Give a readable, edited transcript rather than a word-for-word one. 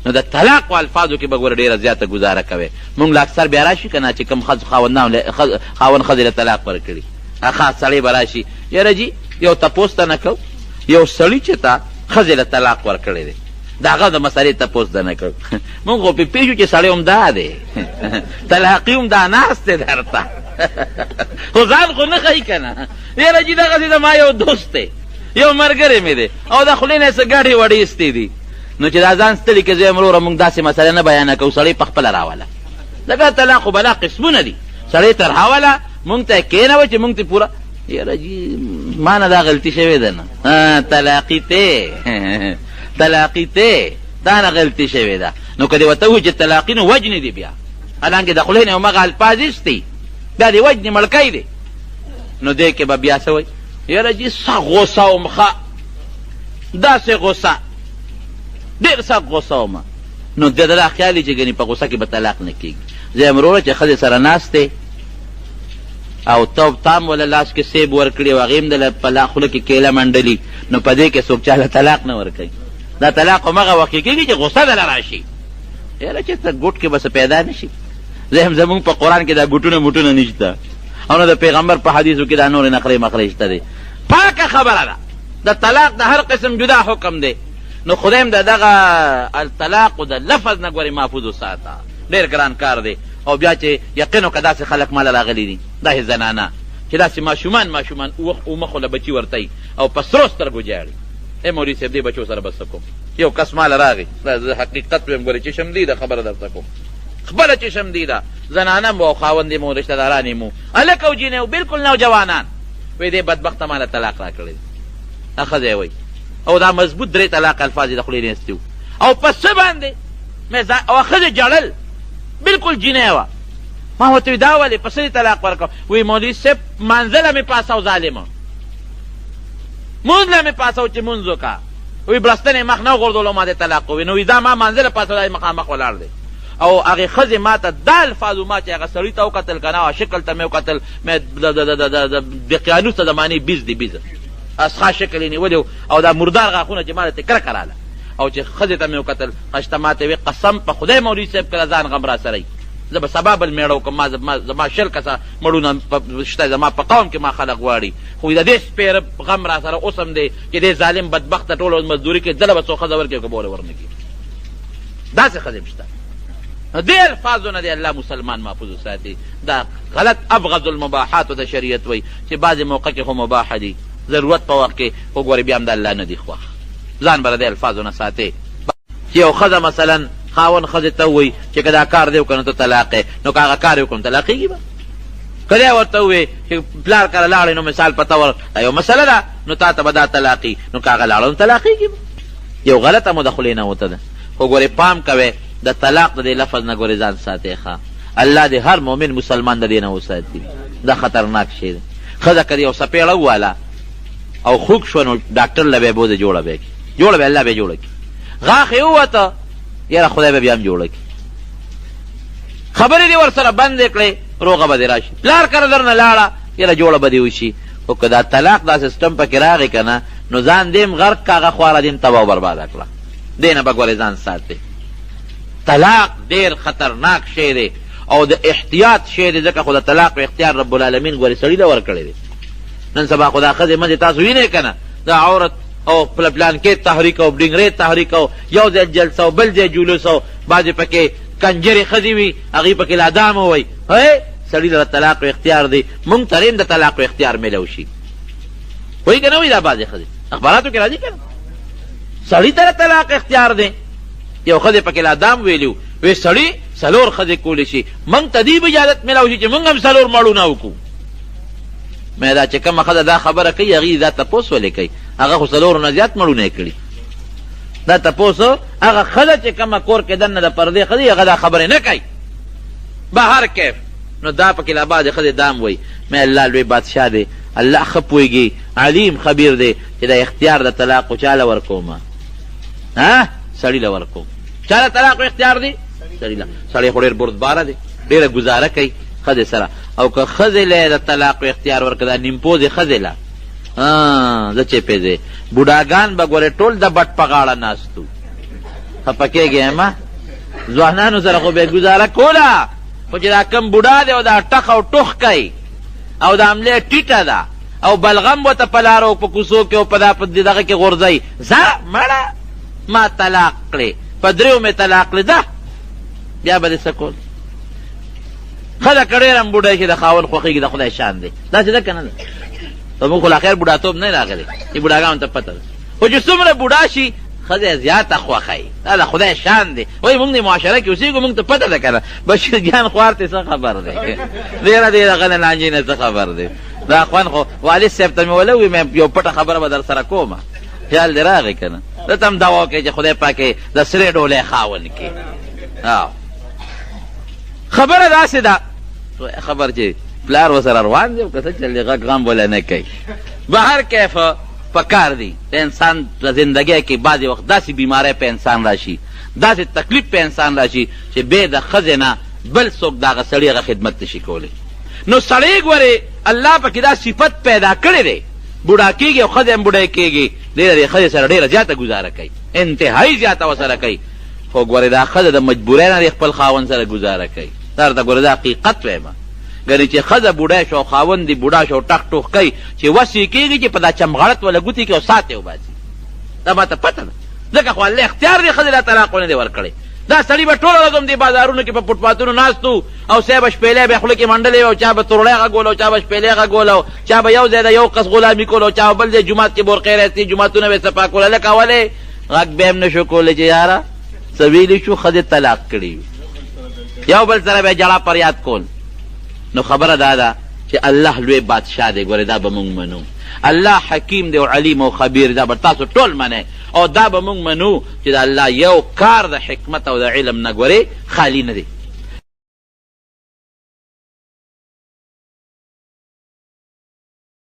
نو د طلاق و الفاظو کې به ګوره ډېره زیاته ګزاره کوې. مونږ له اکثر بیا راشي که نه چې کوم خاوند ښځې له طلاق ورکړي خاص سړی به راشي یاره جي یو تپوس ته نه کو یو سړي چې تا ښځې له طلاق ورکړی دی د هغه د مسئلې تپوس ته نه کو. مونږ خو پېژو چې سړی هم دا دی طلاقي هم دا ناست دی درته خو ځان خو نه ښایي که نه یاره جي دغسې د ما یو دوست دی یو ملګری مې دی او د خولې نه یې څه ګډې وډې ایستې دي نو چې دا ځان ستړي که زه یم وروره مونږ داسې مسله نه بیانه کوو سړی په خپله راوله لکه طلاق خو بلا قسمونه دي سړی تر هوله مونږ ته یې کېنوه چې مونږ ته پوره یاره جي ما نه دا غلطي شوې ده نه طلاقي ته دا نه غلطي شوې ده نو که دې ورته ووایي چې طلاقي نو وجنې دي بیا حالانکې د خولې نه همغه الفاظ ایستي بیا دې وجنې مړکی دی نو دې کې به بیا څه وایي یاره جي څه غوسه وم ښه داسې غوسه ډېر سخت غوسه ومه نو د دا خیال چې ګنې په غوسه کې به طلاق نه کېږي. زه یم وروره چې ښځې سره ناست دی او تام وله لاس کې سیب ورکړي او هغې هم د په خوله کې کیله منډلي نو په دې کې څوک چاله طلاق نه ورکوي. دا طلاق همغه وخت کې کېږي چې غوسه دله راشي یاره چې ته ګوټ کې به څه پیدا نه شي. زه هم زمونږ په قرآن کې دا ګوټونه موټونه نشته او نه د پیغمبر په حدیثو کې دا نورې نخرې مخرې شته دی. پاکه خبره ده د طلاق د هر قسم جدا حکم دی نو خدایم د دغه الطلاق د لفظ نه ګورې محفوظ وساته ډېر ګران کار دی. او بیا چې یقین وکړه داسې خلک ماله راغلي دي داسې زنانه چې داسې ماشومان اومخو له بچي ورته او په سرو سترګو جاړي ای مولوي صاحب دې بچو سره به څه کوم یو کس ماله راغی زه حقیقت ویم ګورې چشم دی ده خبره درته کوم خپله چشم دی ده زنانه مو او خاوند مو رشته داران مو هلک او جینۍ بالکل نوجوانان وایي دې بدبخته ماله طلاق را کړی دا ښځی وایي او دا مضبوط درې طلاق الفاظ د خولې نه ایستي او په څه باندې او ښځې جړل بالکل جینۍ وه ما ورته وي دا ولې په څه طلاق ورکړه وایي مولوي صاحب منځله مې پاسو ظالمه مونځ له مې پاسو چې مونځ وکړه وایي بړستن یې مخ نه غورځولو ما دې طلاق ووایي نو وایي دا ما منځله پاسو دا مخامخ ولاړ دی او هغې ښځې ما ته دا الفاظ ما چې هغه سړي ته وکتل که نه شکل ته مې وکتل دقیانوس ته د معنی بیز دی بیزه اسخا شکل یې نیولی او دا مردار غاښونه چې ما ته کرکه راله او چې ښځې ته مې وکتل خشته ما ته وی قسم په خدای مولوي صاحب کله ځان غم را سره زه به سبا بل میړه وکړم زما 20 کسه مړونه شته زما په قوم کې ما خلک غواړي خو د دې سپېره غم را سره اوس هم دی چې دې ظالم بدبخته ټوله مزدوري کوي دله به څو ښځه ورکړي که به ورنه کړي داسې ښځې هم شته. دې الفاظو نه دی الله مسلمان محفوظ وساتي. دا غلط ابغض المباحاتو د شریعت وایي چې بعضې موقع کې خو مباحه دي ضرورت په وخت کې خو ګورې بیا هم د الله نه دي خوښ ځان به د دې الفاظو نه ساتې. چې یو ښځه مثلا خاوند ښځې ته ووایي چې که دا کار دی وکړه نو ته طلاق یې نو که هغه کار یې وکړه نو طلاقېږي به که دی ورته ووایي چې پلار کله لاړی نو مثال په طور دا یو مسله ده نو تا ته به دا طلاقي نو که هغه لاړه نو طلاقېږي به یو غلطه مو د خولې نه وته ده. خو ګورې پام کوئ د طلاق د دې لفظ نه ګورې ځان ساتئ ښه الله دې هر مؤمن مسلمان د دې نه وساتي. دا خطرناک شی دی. ښځه که د یو څپېړه وواله او خوږ شوه نو ډاکټر له به یې بوځه جوړه به یې کړي جوړه به الله به یې جوړه کړي غاښ یې ووته یاره خدای به بیا هم جوړه کړي خبرې دې ورسره بندې کړې روغه به دې راشي پلار کره در نه لاړه یاره جوړه به دې وشي. خو که دا طلاق دا سیسټم پکې راغی که نه نو ځان دې هم غرق که هغه خواره دې هم تباه و برباده کړه. دې نه به ګورې ځان ساتې. طلاق ډېر خطرناک شی دی او د احتیاط شی دی ځکه خو د طلاق په اختیار رب العالمین ګورې سړي له ورکړی دی. نن سبا خو دا ښځې مځې تاسو وینئ که نه دا عورت او پلانکې تحریک او ډینګرې تحریک او یو ځای جلسه او بل ځای جلوس او بعضې پکې کنجرې ښځې وي هغې پکې لادام ووایي سړي له طلاق اختیار دی. مونږ ته هم د طلاق اختیار میلو شي وایي که نه وایي دا بعضې ښځې اخباراتو کې راځي که نه سړي ته د طلاق اختیار دی. یو ښځې پکې لادام ویلي وی سړي 4 ښځې کولی شي مونږ ته دې اجازت میلاو شي چې مونږ هم 4 مړونه وکړو. مې دا چې کومه ښځه دا خبره کوي هغې دا تپوس ولې کوي هغه خو 4 نه زیات مړونه یې کړي. دا تپوس هغه ښځه چې کومه کور کې دننه د پردې ښځې هغه دا خبرې نه کوي بهر کیف. نو دا پکې لا بعضې ښځې دام وایي مې الله لوی بادشاه دی الله ښه پوهېږي علیم خبیر دی چې دا اختیار د طلاق چاله ورکومه سړي له ورکوم چاله طلاق اختیار دی سړي له. سړی خو ډېر بردباره دی ډېره ګزاره کوي ښځې سره او که ښځې له د طلاق اختیار ورکړه دا نیمپوزې ښځې له زه چې پېژې بوډاګان به ګورې ټول د بټ په غاړه ناستو خفه کېږې ما ځوانانو سره خو به یې گزاره کوله، خو چې دا کم بوډا دی او دا ټخ او ټوخ کوي او دا املې ټیټه ده او بلغم ورته په لارو په کوڅو کې او په دغه کې غورځوي، ځه مړه ما طلاق کړې، په دریو مې طلاق کړې، ځه بیا به دې څه کول. ښځه که ډېر هم بوډۍ شي د خاوند خوښېږي د خدای شان دی، داسې ده که نه ده؟ زموږ خو لا خیر بوډاتوب نه راغلی چې بوډاګانو ته پته ده، خو چې څومره بوډا شي ښځه زیاته خوښوي، دا د خدای شان دی. وایي موږ د معاشره کې اوسېږو، موږ ته پته ده که نه. بشیرجان خوار ته څه خبر دی؟ ډېره دې دغه نه لانجې نه څه خبر دی؟ دا خوند خو والد صاحب ته مې ولوي، مې یو پټه خبره به در سره کومه، خیال دې راغی که نه؟ ده ته هم دعا وکړئ چې خدای پاک یې د سرې ډولۍ خاوند کړي. خبره داسې ده، خبر چې پلار ورسره روان دی او که څه چل دی غږ غم وله نه کوي. به هر کیف پکار دی د انسان په زندګۍ کې بعضې وخت داسې بیماری په انسان راشي، داسې تکلیف په انسان راشي چې بې د ښځې نه بل څوک د هغه سړي هغه خدمت نشي کولی. نو سړی ګورې الله پکې دا صفت پیدا کړی دی، بوډا کېږي او ښځه هم بوډۍ کېږي، ډېره د ښځې سره ډېره زیاته ګزاره کوي، انتهایي زیاته ورسره کوي، خو ګورې دا ښځه د مجبورۍ نه خپل خاوند سره ګزاره کوي. دا درته ګورې دا حقیقت وایم. ګنې چې ښځه بوډۍ شو او خاوند دې بوډا شو ټخ ټوخ کوي چې وس یې کېږي چې په دا چمغړت وله ګوتې کړي او سات یې وباسي، دا ماته پته ده. ځکه خو الله اختیار دی ښځې لا طلاق ونه دی ورکړی. دا سړي به ټوله ورځ هم دې بازارونو کې په فوټپاتونو ناست و او سیا به شپېلۍ به خوله کې منډلې او چا به تورړی غږول او چا به شپېلۍ غږول او چا به یو ځای د یو کس غلامي کول او چا به بل ځای جومات کې بورقې راستي جوماتونه به یې صفا کول. لکه ولې غږ به هم نه شو کولی چې یاره څه ویلي شو، ښځې طلاق کړي، یو بل سره به یې جړا پریاد کول. نو خبره دا ده چې الله لوی بادشاه دی، ګورې دا به مونږ منو. الله حکیم دی او علیم او خبیر، دا به تاسو ټول منئ او دا به مونږ منو چې د الله یو کار د حکمت او د علم نه ګورې خالی نه دی.